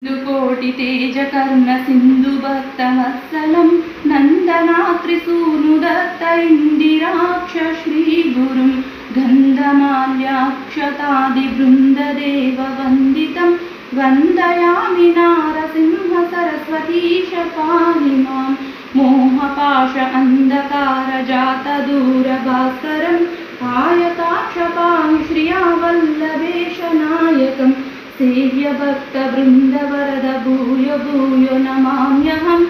कोटि तेज कर्ण सिंधु भक्त वत्सलं नंदनात्रिसूनुदत्त इंदिराक्ष श्री गुरुं गंधमाल्याक्षतादि बृंददेव वंदितं वंदयामि नारसिंह सरस्वतीश पाहि मां मोहपाश अंधकार जात दूरभास्करं आयताक्ष पाहि श्रियावल्लभेश नायकं सेव्य भक्त वृंद वरद भूयो भूयो नमाम्यहं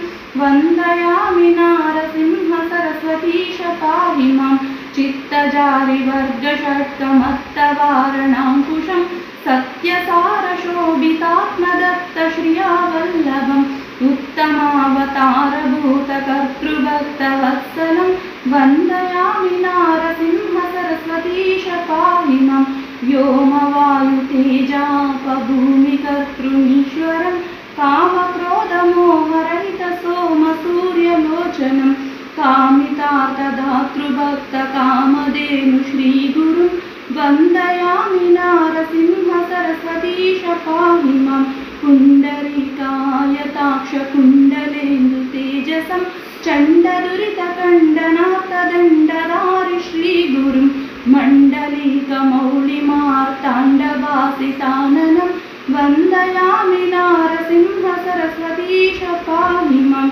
वंदयामि नारसिंह सरस्वतीश पाहि मां चित्तजारि वर्ग षट्कमत्तवारणाङ्कुशं सत्यसार शोभितात्मदत्त श्रियावल्लभम् उत्तमावतार भूत कर्तृभक्त वत्सलं वंदयामि नारसिंह सरस्वतीश पाहि मां व्योमवायुतेजापभूमिकर्तृमीश्वरं कामक्रोधमोहरहित सोमसूर्यलोचनं कामितार्थदातृभक्त कामधेनु श्रीगुरुं वंदयामि नारसिंह सरस्वतीश पाहि मां पुण्डरीकायताक्ष कुण्डलेन्दु तेजसं चण्डदुरितकण्डनाथदण्डधारि श्रीगुरुं मण्डलीकमौलिमार्ताण्डभासिताननं वंदयामि नारसिंह सरस्वतीश पाहि मां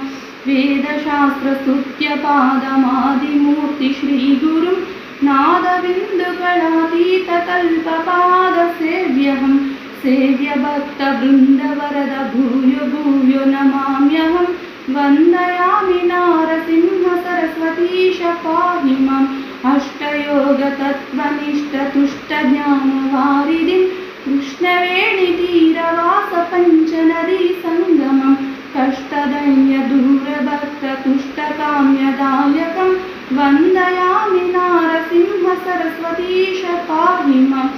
वेदशास्त्रस्तुत्यपादमादिमूर्ति श्रीगुरुं नादबिन्दुकलातीतकल्पपादसेव्यहं सेव्य भक्त वृंद वरद भूयो भूयो नमाम्यहं वंदयामि नारसिंह सरस्वतीश पाहि मां अष्टयोग तत्त्वनिष्ठ तुष्ट ज्ञानवारिधिं कृष्णवेणीतीरवास पंचनदी संगमं कष्टदैन्य दूरभक्त तुष्टकाम्यदायकं वंदयामि नारसिंह सरस्वतीश पाहि मां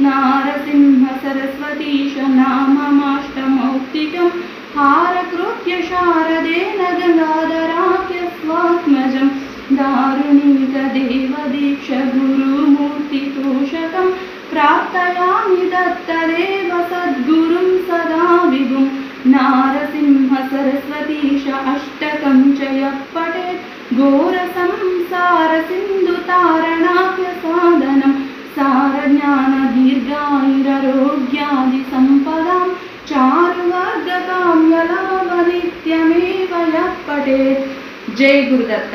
नारसिंह सरस्वतीश नाममाष्टमौक्तिकं हारकृत्य शारदेन गंगाधराख्य स्वात्मजं दारुणिकदेवदीक्ष गुरुमूर्तितोषकं प्रार्थयामि दत्तदेव सद्गुरुं सदा विभुं नारसिंह सरस्वतीश अष्टकं च यः पठेत् घोरसंसार सिन्धुतारणाख्य साधनं सारज्ञानदीर्घायुरारोग्यादिसम्पदां चारुवर्गकाम्यलाभनित्यमेव यः पठेत्। जय गुरुदत्त।